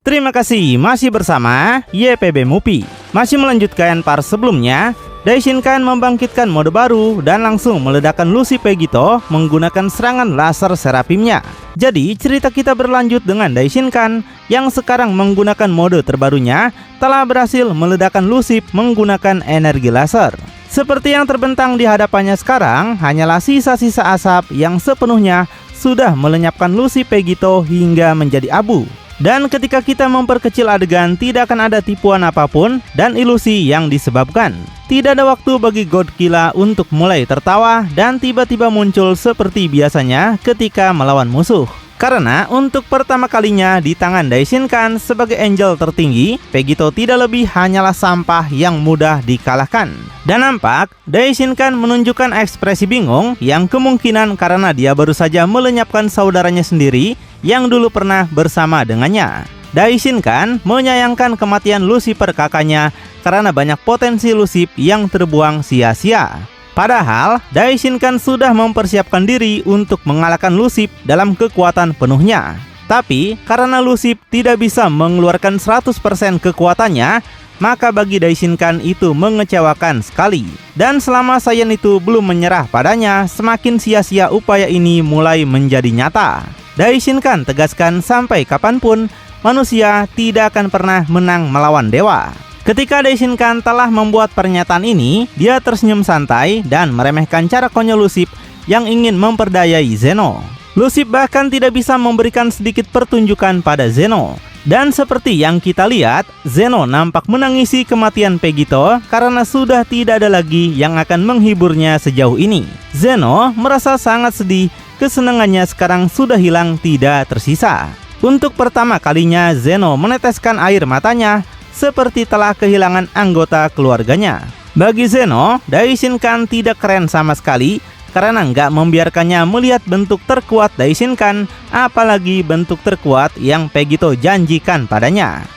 Terima kasih masih bersama YPB Movie. Masih melanjutkan part sebelumnya, Daishinkan membangkitkan mode baru dan langsung meledakkan Lucy Pegito menggunakan serangan laser Seraphimnya. Jadi cerita kita berlanjut dengan Daishinkan yang sekarang menggunakan mode terbarunya telah berhasil meledakkan Lucy menggunakan energi laser. Seperti yang terbentang di hadapannya sekarang hanyalah sisa-sisa asap yang sepenuhnya sudah melenyapkan Lucy Pegito hingga menjadi abu. Dan ketika kita memperkecil adegan, tidak akan ada tipuan apapun dan ilusi yang disebabkan. Tidak ada waktu bagi Godzilla untuk mulai tertawa dan tiba-tiba muncul seperti biasanya ketika melawan musuh. Karena untuk pertama kalinya di tangan Daishinkan sebagai angel tertinggi, Pegito tidak lebih hanyalah sampah yang mudah dikalahkan. Dan nampak Daishinkan menunjukkan ekspresi bingung yang kemungkinan karena dia baru saja melenyapkan saudaranya sendiri yang dulu pernah bersama dengannya. Daishinkan menyayangkan kematian Lucifer kakaknya karena banyak potensi Lucifer yang terbuang sia-sia. Padahal Daishinkan sudah mempersiapkan diri untuk mengalahkan Lucifer dalam kekuatan penuhnya. Tapi karena Lucifer tidak bisa mengeluarkan 100% kekuatannya, maka bagi Daishinkan itu mengecewakan sekali. Dan selama Saiyan itu belum menyerah padanya, semakin sia-sia upaya ini mulai menjadi nyata. Daishinkan tegaskan sampai kapanpun manusia tidak akan pernah menang melawan dewa. Ketika Daishinkan telah membuat pernyataan ini, dia tersenyum santai dan meremehkan cara konyol Lucifer yang ingin memperdayai Zeno. Lucifer bahkan tidak bisa memberikan sedikit pertunjukan pada Zeno. Dan seperti yang kita lihat, Zeno nampak menangisi kematian Pegito karena sudah tidak ada lagi yang akan menghiburnya sejauh ini. Zeno merasa sangat sedih, kesenangannya sekarang sudah hilang tidak tersisa. Untuk pertama kalinya Zeno meneteskan air matanya seperti telah kehilangan anggota keluarganya. Bagi Zeno, Daishinkan tidak keren sama sekali karena nggak membiarkannya melihat bentuk terkuat Daishinkan, apalagi bentuk terkuat yang Pegito janjikan padanya.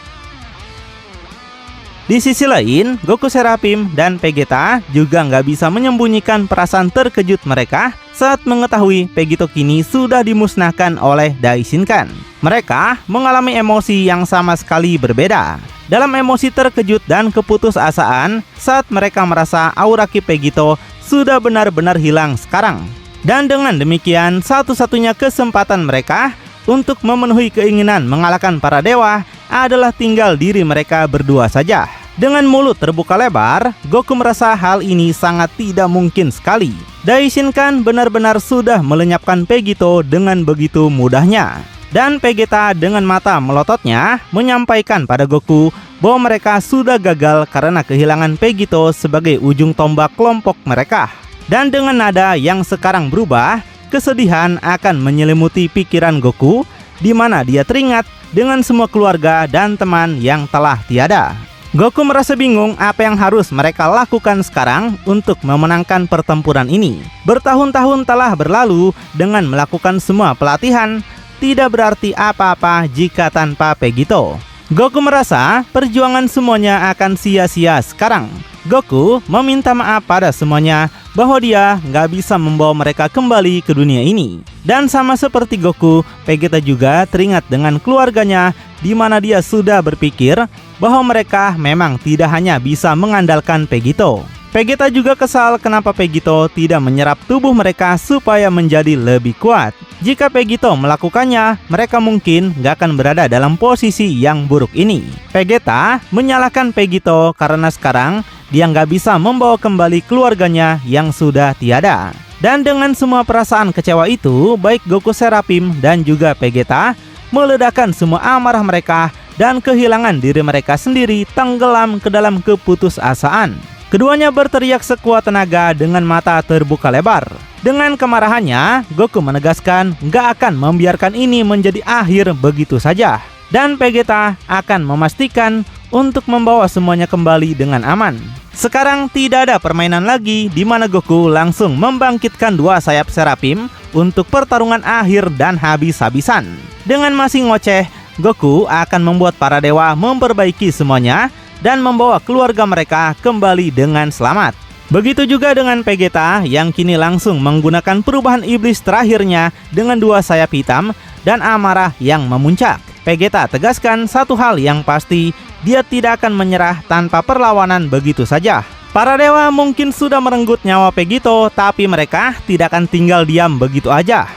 Di sisi lain, Goku Seraphim dan Vegeta juga nggak bisa menyembunyikan perasaan terkejut mereka saat mengetahui Pegito kini sudah dimusnahkan oleh Daishinkan. Mereka mengalami emosi yang sama sekali berbeda. Dalam emosi terkejut dan keputusasaan saat mereka merasa aura Ki Pegito sudah benar-benar hilang sekarang. Dan dengan demikian, satu-satunya kesempatan mereka untuk memenuhi keinginan mengalahkan para dewa adalah tinggal diri mereka berdua saja. Dengan mulut terbuka lebar, Goku merasa hal ini sangat tidak mungkin sekali. Daishinkan benar-benar sudah melenyapkan Pegito dengan begitu mudahnya. Dan Vegeta dengan mata melototnya menyampaikan pada Goku bahwa mereka sudah gagal karena kehilangan Pegito sebagai ujung tombak kelompok mereka. Dan dengan nada yang sekarang berubah, kesedihan akan menyelimuti pikiran Goku, di mana dia teringat dengan semua keluarga dan teman yang telah tiada. Goku merasa bingung apa yang harus mereka lakukan sekarang untuk memenangkan pertempuran ini. Bertahun-tahun telah berlalu dengan melakukan semua pelatihan, tidak berarti apa-apa jika tanpa Pegito. Goku merasa perjuangan semuanya akan sia-sia sekarang. Goku meminta maaf pada semuanya bahwa dia nggak bisa membawa mereka kembali ke dunia ini. Dan sama seperti Goku, Vegeta juga teringat dengan keluarganya di mana dia sudah berpikir bahwa mereka memang tidak hanya bisa mengandalkan Pegito. Vegeta juga kesal kenapa Pegito tidak menyerap tubuh mereka supaya menjadi lebih kuat. Jika Pegito melakukannya, mereka mungkin nggak akan berada dalam posisi yang buruk ini. Vegeta menyalahkan Pegito karena sekarang dia nggak bisa membawa kembali keluarganya yang sudah tiada. Dan dengan semua perasaan kecewa itu, baik Goku Seraphim dan juga Vegeta meledakkan semua amarah mereka dan kehilangan diri mereka sendiri tenggelam ke dalam keputusasaan. Keduanya berteriak sekuat tenaga dengan mata terbuka lebar. Dengan kemarahannya, Goku menegaskan nggak akan membiarkan ini menjadi akhir begitu saja. Dan Vegeta akan memastikan untuk membawa semuanya kembali dengan aman. Sekarang tidak ada permainan lagi di mana Goku langsung membangkitkan dua sayap Seraphim untuk pertarungan akhir dan habis-habisan. Dengan masih ngoceh, Goku akan membuat para dewa memperbaiki semuanya dan membawa keluarga mereka kembali dengan selamat. Begitu juga dengan Vegeta yang kini langsung menggunakan perubahan iblis terakhirnya dengan dua sayap hitam dan amarah yang memuncak. Vegeta tegaskan satu hal yang pasti, dia tidak akan menyerah tanpa perlawanan begitu saja. Para dewa mungkin sudah merenggut nyawa Vegito, tapi mereka tidak akan tinggal diam begitu aja.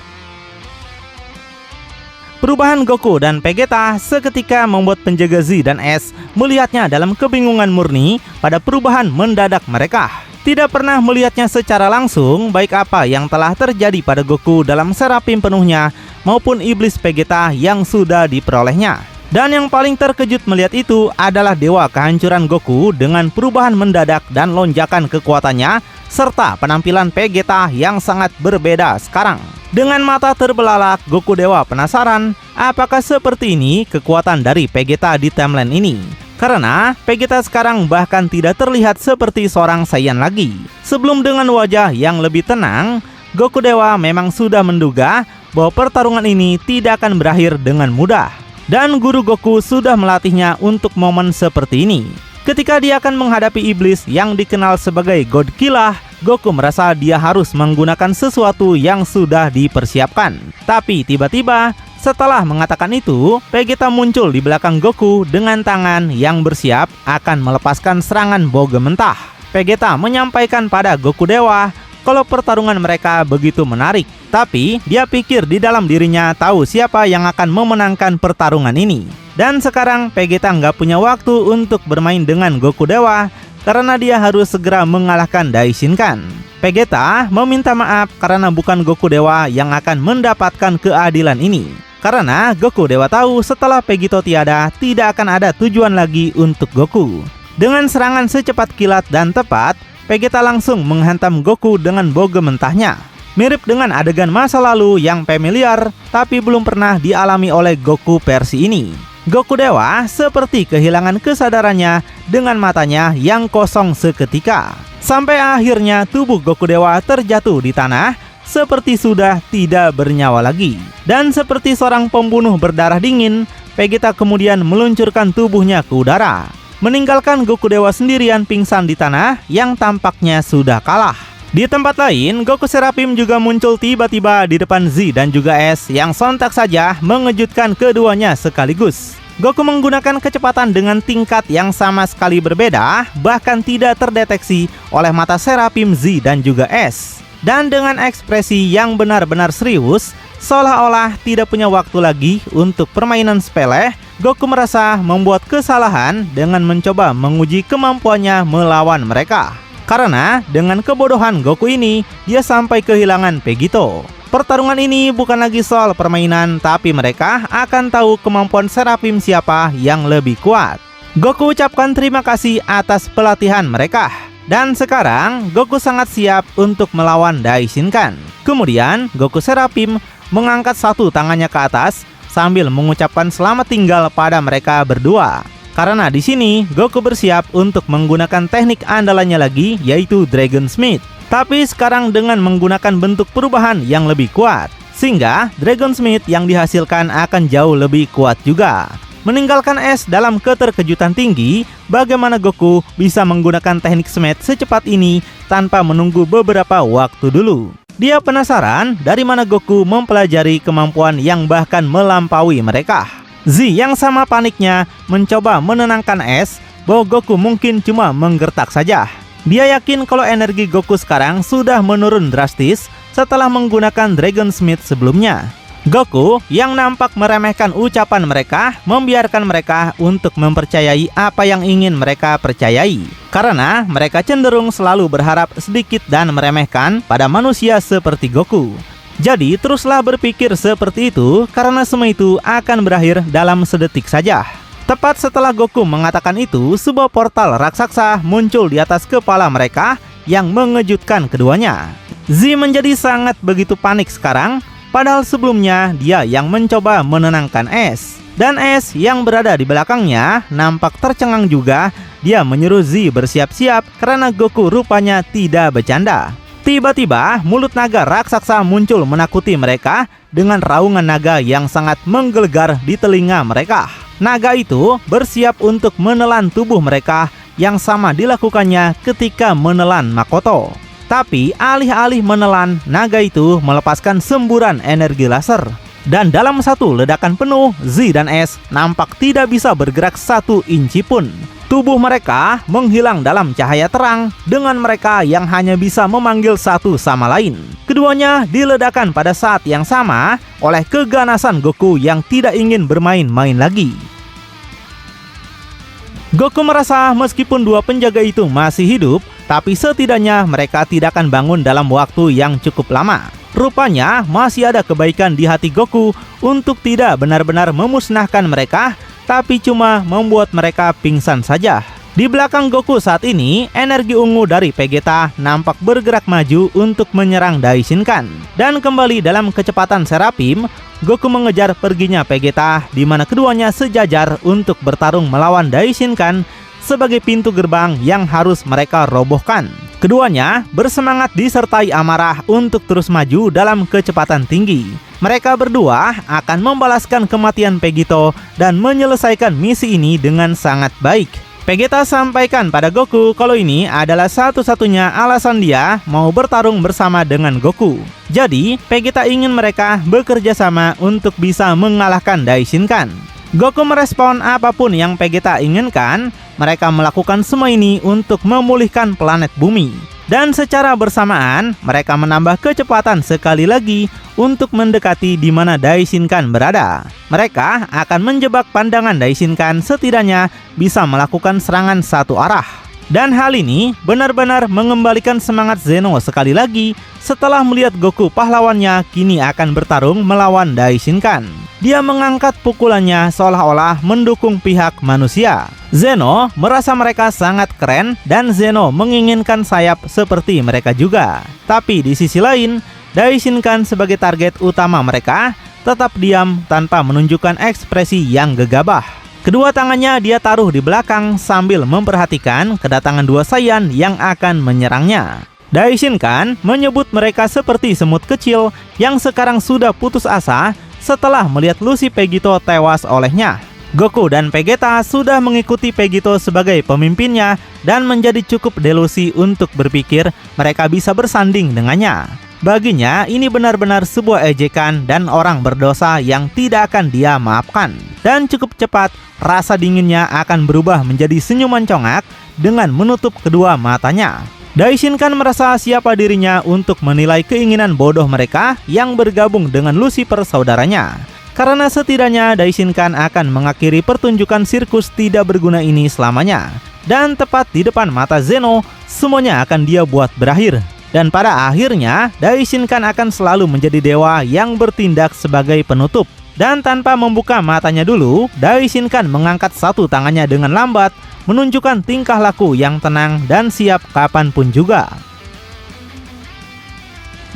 Perubahan Goku dan Vegeta seketika membuat penjaga Z dan S melihatnya dalam kebingungan murni pada perubahan mendadak mereka. Tidak pernah melihatnya secara langsung, baik apa yang telah terjadi pada Goku dalam Serapim penuhnya maupun iblis Vegeta yang sudah diperolehnya. Dan yang paling terkejut melihat itu adalah dewa kehancuran Goku dengan perubahan mendadak dan lonjakan kekuatannya serta penampilan Vegeta yang sangat berbeda sekarang. Dengan mata terbelalak, Goku Dewa penasaran apakah seperti ini kekuatan dari Vegeta di timeline ini. Karena Vegeta sekarang bahkan tidak terlihat seperti seorang Saiyan lagi. Sebelum dengan wajah yang lebih tenang, Goku Dewa memang sudah menduga bahwa pertarungan ini tidak akan berakhir dengan mudah. Dan guru Goku sudah melatihnya untuk momen seperti ini. Ketika dia akan menghadapi iblis yang dikenal sebagai God Killer, Goku merasa dia harus menggunakan sesuatu yang sudah dipersiapkan. Tapi tiba-tiba setelah mengatakan itu, Vegeta muncul di belakang Goku dengan tangan yang bersiap akan melepaskan serangan boga mentah. Vegeta menyampaikan pada Goku Dewa kalau pertarungan mereka begitu menarik. Tapi dia pikir di dalam dirinya tahu siapa yang akan memenangkan pertarungan ini. Dan sekarang Vegeta nggak punya waktu untuk bermain dengan Goku Dewa karena dia harus segera mengalahkan Daishinkan. Vegeta meminta maaf karena bukan Goku Dewa yang akan mendapatkan keadilan ini. Karena Goku Dewa tahu setelah Vegito tiada, tidak akan ada tujuan lagi untuk Goku. Dengan serangan secepat kilat dan tepat, Vegeta langsung menghantam Goku dengan boga mentahnya. Mirip dengan adegan masa lalu yang familiar, tapi belum pernah dialami oleh Goku versi ini. Goku Dewa seperti kehilangan kesadarannya dengan matanya yang kosong seketika. Sampai akhirnya tubuh Goku Dewa terjatuh di tanah, seperti sudah tidak bernyawa lagi. Dan seperti seorang pembunuh berdarah dingin, Vegeta kemudian meluncurkan tubuhnya ke udara, meninggalkan Goku Dewa sendirian pingsan di tanah yang tampaknya sudah kalah. Di tempat lain, Goku Serapim juga muncul tiba-tiba di depan Z dan juga S yang sontak saja mengejutkan keduanya sekaligus. Goku menggunakan kecepatan dengan tingkat yang sama sekali berbeda, bahkan tidak terdeteksi oleh mata Serapim Z dan juga S. Dan dengan ekspresi yang benar-benar serius, seolah-olah tidak punya waktu lagi untuk permainan sepele, Goku merasa membuat kesalahan dengan mencoba menguji kemampuannya melawan mereka. Karena dengan kebodohan Goku ini, dia sampai kehilangan Vegito. Pertarungan ini bukan lagi soal permainan, tapi mereka akan tahu kemampuan Serapim siapa yang lebih kuat. Goku ucapkan terima kasih atas pelatihan mereka. Dan sekarang, Goku sangat siap untuk melawan Daishinkan. Kemudian, Goku Serapim mengangkat satu tangannya ke atas sambil mengucapkan selamat tinggal pada mereka berdua. Karena di sini Goku bersiap untuk menggunakan teknik andalannya lagi, yaitu Dragon Smith. Tapi sekarang dengan menggunakan bentuk perubahan yang lebih kuat, sehingga Dragon Smith yang dihasilkan akan jauh lebih kuat juga. Meninggalkan S dalam keterkejutan tinggi, bagaimana Goku bisa menggunakan teknik Smith secepat ini tanpa menunggu beberapa waktu dulu. Dia penasaran dari mana Goku mempelajari kemampuan yang bahkan melampaui mereka. Z yang sama paniknya mencoba menenangkan S bahwa Goku mungkin cuma menggertak saja. Dia yakin kalau energi Goku sekarang sudah menurun drastis setelah menggunakan Dragon Smith sebelumnya. Goku yang nampak meremehkan ucapan mereka membiarkan mereka untuk mempercayai apa yang ingin mereka percayai. Karena mereka cenderung selalu berharap sedikit dan meremehkan pada manusia seperti Goku. Jadi teruslah berpikir seperti itu karena semua itu akan berakhir dalam sedetik saja. Tepat setelah Goku mengatakan itu, sebuah portal raksasa muncul di atas kepala mereka yang mengejutkan keduanya. Z menjadi sangat begitu panik sekarang, padahal sebelumnya dia yang mencoba menenangkan S. Dan S yang berada di belakangnya nampak tercengang juga. Dia menyuruh Z bersiap-siap karena Goku rupanya tidak bercanda. Tiba-tiba mulut naga raksasa muncul menakuti mereka dengan raungan naga yang sangat menggelegar di telinga mereka. Naga itu bersiap untuk menelan tubuh mereka yang sama dilakukannya ketika menelan Makoto. Tapi alih-alih menelan, naga itu melepaskan semburan energi laser. Dan dalam satu ledakan penuh, Z dan S nampak tidak bisa bergerak 1 inci pun. Tubuh mereka menghilang dalam cahaya terang dengan mereka yang hanya bisa memanggil satu sama lain. Keduanya diledakkan pada saat yang sama oleh keganasan Goku yang tidak ingin bermain-main lagi. Goku merasa meskipun dua penjaga itu masih hidup, tapi setidaknya mereka tidak akan bangun dalam waktu yang cukup lama. Rupanya masih ada kebaikan di hati Goku untuk tidak benar-benar memusnahkan mereka, tapi cuma membuat mereka pingsan saja. Di belakang Goku saat ini, energi ungu dari Vegeta nampak bergerak maju untuk menyerang Daishinkan. Dan kembali dalam kecepatan Seraphim, Goku mengejar perginya Vegeta, di mana keduanya sejajar untuk bertarung melawan Daishinkan sebagai pintu gerbang yang harus mereka robohkan. Keduanya bersemangat disertai amarah untuk terus maju dalam kecepatan tinggi. Mereka berdua akan membalaskan kematian Vegito dan menyelesaikan misi ini dengan sangat baik. Vegeta sampaikan pada Goku kalau ini adalah satu-satunya alasan dia mau bertarung bersama dengan Goku. Jadi, Vegeta ingin mereka bekerja sama untuk bisa mengalahkan Daishinkan. Goku merespon apapun yang Vegeta inginkan. Mereka melakukan semua ini untuk memulihkan planet bumi. Dan secara bersamaan, mereka menambah kecepatan sekali lagi untuk mendekati di mana Daishinkan berada. Mereka akan menjebak pandangan Daishinkan, setidaknya bisa melakukan serangan satu arah. Dan hal ini benar-benar mengembalikan semangat Zeno sekali lagi setelah melihat Goku pahlawannya kini akan bertarung melawan Daishinkan. Dia mengangkat pukulannya seolah-olah mendukung pihak manusia. Zeno merasa mereka sangat keren dan Zeno menginginkan sayap seperti mereka juga. Tapi di sisi lain, Daishinkan sebagai target utama mereka tetap diam tanpa menunjukkan ekspresi yang gegabah. Kedua tangannya dia taruh di belakang sambil memperhatikan kedatangan dua Saiyan yang akan menyerangnya. Daishinkan menyebut mereka seperti semut kecil yang sekarang sudah putus asa setelah melihat Lucy Vegito tewas olehnya. Goku dan Vegeta sudah mengikuti Vegito sebagai pemimpinnya dan menjadi cukup delusi untuk berpikir mereka bisa bersanding dengannya. Baginya, ini benar-benar sebuah ejekan dan orang berdosa yang tidak akan dia maafkan. Dan cukup cepat, rasa dinginnya akan berubah menjadi senyuman congak dengan menutup kedua matanya. Daishinkan merasa siapa dirinya untuk menilai keinginan bodoh mereka yang bergabung dengan Lucifer saudaranya. Karena setidaknya Daishinkan akan mengakhiri pertunjukan sirkus tidak berguna ini selamanya. Dan tepat di depan mata Zeno, semuanya akan dia buat berakhir. Dan pada akhirnya, Daishinkan akan selalu menjadi dewa yang bertindak sebagai penutup. Dan tanpa membuka matanya dulu, Daishinkan mengangkat satu tangannya dengan lambat, menunjukkan tingkah laku yang tenang dan siap kapanpun juga.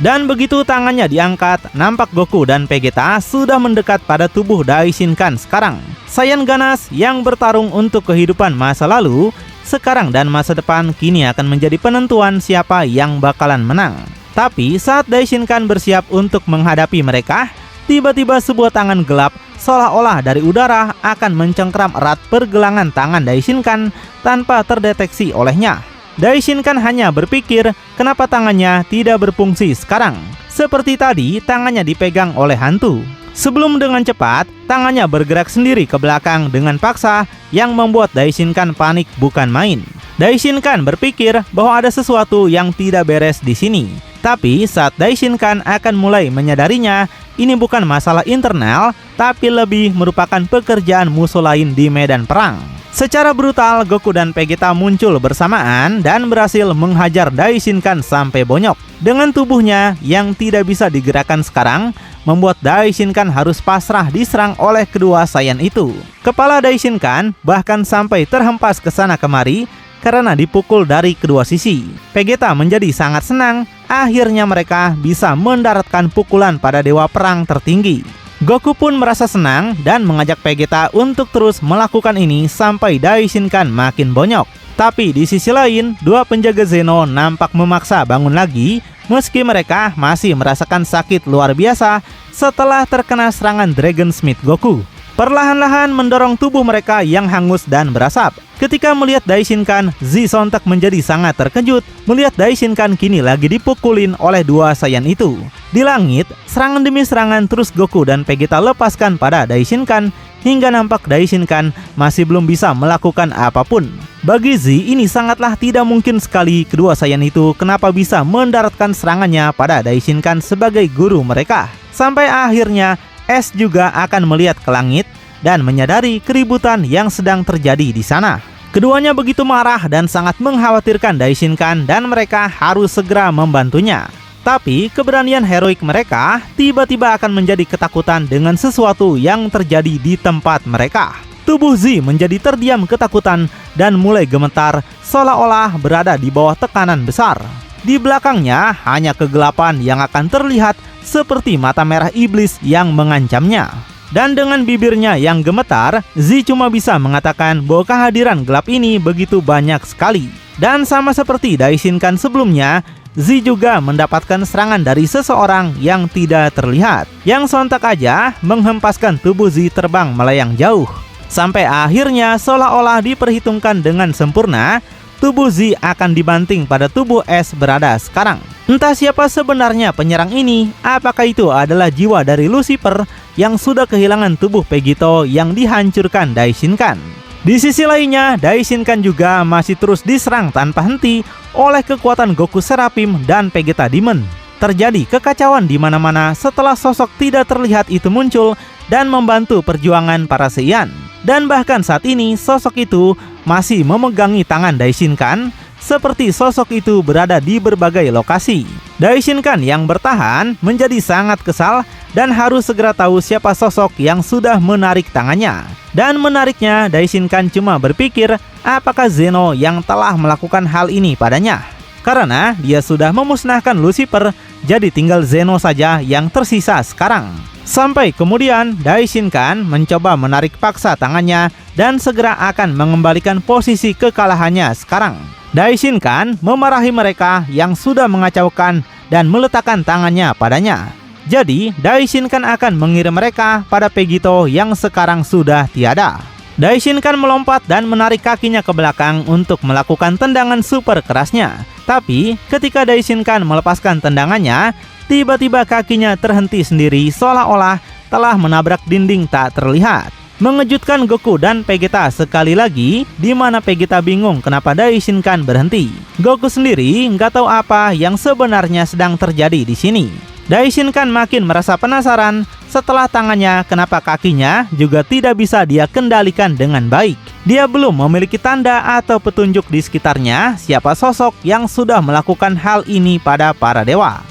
Dan begitu tangannya diangkat, nampak Goku dan Vegeta sudah mendekat pada tubuh Daishinkan sekarang. Saiyan ganas yang bertarung untuk kehidupan masa lalu, sekarang dan masa depan kini akan menjadi penentuan siapa yang bakalan menang. Tapi saat Daishinkan bersiap untuk menghadapi mereka, tiba-tiba sebuah tangan gelap seolah-olah dari udara akan mencengkram erat pergelangan tangan Daishinkan tanpa terdeteksi olehnya. Daishinkan hanya berpikir kenapa tangannya tidak berfungsi sekarang. Seperti tadi tangannya dipegang oleh hantu. Sebelum dengan cepat, tangannya bergerak sendiri ke belakang dengan paksa yang membuat Daishinkan panik bukan main. Daishinkan berpikir bahwa ada sesuatu yang tidak beres di sini. Tapi saat Daishinkan akan mulai menyadarinya, ini bukan masalah internal, tapi lebih merupakan pekerjaan musuh lain di medan perang. Secara brutal, Goku dan Vegeta muncul bersamaan dan berhasil menghajar Daishinkan sampai bonyok. Dengan tubuhnya yang tidak bisa digerakkan sekarang, membuat Daishinkan harus pasrah diserang oleh kedua Saiyan itu. Kepala Daishinkan bahkan sampai terhempas ke sana kemari karena dipukul dari kedua sisi. Vegeta menjadi sangat senang, akhirnya mereka bisa mendaratkan pukulan pada dewa perang tertinggi. Goku pun merasa senang dan mengajak Vegeta untuk terus melakukan ini sampai Daishinkan makin bonyok. Tapi di sisi lain, dua penjaga Zeno nampak memaksa bangun lagi meski mereka masih merasakan sakit luar biasa setelah terkena serangan Dragon Smith Goku. perlahan-lahan mendorong tubuh mereka yang hangus dan berasap. Ketika melihat Daishinkan, Z sontak menjadi sangat terkejut melihat Daishinkan kini lagi dipukulin oleh dua Saiyan itu. Di langit, serangan demi serangan terus Goku dan Vegeta lepaskan pada Daishinkan hingga nampak Daishinkan masih belum bisa melakukan apapun. Bagi Z, ini sangatlah tidak mungkin sekali kedua Saiyan itu kenapa bisa mendaratkan serangannya pada Daishinkan sebagai guru mereka. Sampai akhirnya S juga akan melihat ke langit dan menyadari keributan yang sedang terjadi di sana. Keduanya begitu marah dan sangat mengkhawatirkan Daishinkan dan mereka harus segera membantunya. Tapi keberanian heroik mereka tiba-tiba akan menjadi ketakutan dengan sesuatu yang terjadi di tempat mereka. Tubuh Z menjadi terdiam ketakutan dan mulai gemetar seolah-olah berada di bawah tekanan besar. Di belakangnya hanya kegelapan yang akan terlihat seperti mata merah iblis yang mengancamnya. Dan dengan bibirnya yang gemetar, Z cuma bisa mengatakan bahwa kehadiran gelap ini begitu banyak sekali. Dan sama seperti Daishinkan sebelumnya, Z juga mendapatkan serangan dari seseorang yang tidak terlihat, yang sontak aja menghempaskan tubuh Z terbang melayang jauh. Sampai akhirnya seolah-olah diperhitungkan dengan sempurna, tubuh Z akan dibanting pada tubuh S berada sekarang. Entah siapa sebenarnya penyerang ini, apakah itu adalah jiwa dari Lucifer yang sudah kehilangan tubuh Vegito yang dihancurkan Daishinkan. Di sisi lainnya, Daishinkan juga masih terus diserang tanpa henti oleh kekuatan Goku Seraphim dan Vegeta Demon. Terjadi kekacauan di mana-mana setelah sosok tidak terlihat itu muncul dan membantu perjuangan para Saiyan. Dan bahkan saat ini sosok itu masih memegangi tangan Daishinkan, seperti sosok itu berada di berbagai lokasi. Daishinkan yang bertahan menjadi sangat kesal dan harus segera tahu siapa sosok yang sudah menarik tangannya. Dan menariknya, Daishinkan cuma berpikir apakah Zeno yang telah melakukan hal ini padanya. Karena dia sudah memusnahkan Lucifer, jadi tinggal Zeno saja yang tersisa sekarang. Sampai kemudian Daishinkan mencoba menarik paksa tangannya dan segera akan mengembalikan posisi kekalahannya sekarang. Daishinkan memarahi mereka yang sudah mengacaukan dan meletakkan tangannya padanya. Jadi Daishinkan akan mengirim mereka pada Vegito yang sekarang sudah tiada. Daishinkan melompat dan menarik kakinya ke belakang untuk melakukan tendangan super kerasnya. Tapi ketika Daishinkan melepaskan tendangannya, tiba-tiba kakinya terhenti sendiri seolah-olah telah menabrak dinding tak terlihat. Mengejutkan Goku dan Vegeta sekali lagi, di mana Vegeta bingung kenapa Daishinkan berhenti. Goku sendiri nggak tahu apa yang sebenarnya sedang terjadi di sini. Daishinkan makin merasa penasaran setelah tangannya kenapa kakinya juga tidak bisa dia kendalikan dengan baik. Dia belum memiliki tanda atau petunjuk di sekitarnya siapa sosok yang sudah melakukan hal ini pada para dewa.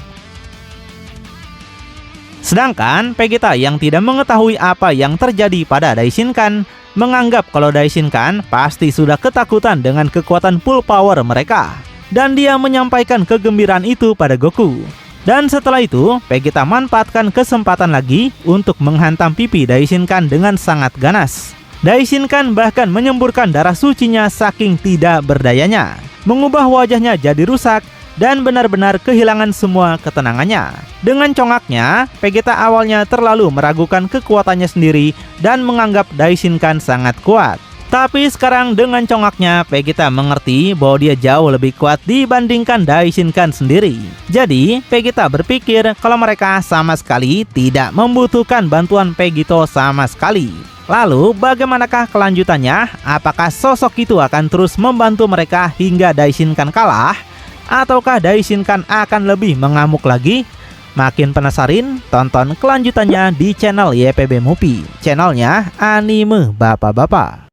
Sedangkan Vegeta yang tidak mengetahui apa yang terjadi pada Daishinkan menganggap kalau Daishinkan pasti sudah ketakutan dengan kekuatan full power mereka. Dan dia menyampaikan kegembiraan itu pada Goku. Dan setelah itu, Vegeta manfaatkan kesempatan lagi untuk menghantam pipi Daishinkan dengan sangat ganas. Daishinkan bahkan menyemburkan darah sucinya saking tidak berdayanya, mengubah wajahnya jadi rusak dan benar-benar kehilangan semua ketenangannya. Dengan congaknya, Vegeta awalnya terlalu meragukan kekuatannya sendiri dan menganggap Daishinkan sangat kuat. Tapi sekarang dengan congaknya, Vegeta mengerti bahwa dia jauh lebih kuat dibandingkan Daishinkan sendiri. Jadi, Vegeta berpikir kalau mereka sama sekali tidak membutuhkan bantuan Vegito sama sekali. Lalu, bagaimanakah kelanjutannya? Apakah sosok itu akan terus membantu mereka hingga Daishinkan kalah? Ataukah Daishinkan akan lebih mengamuk lagi? Makin penasaran? Tonton kelanjutannya di channel YPB Movie, channelnya anime bapak-bapak.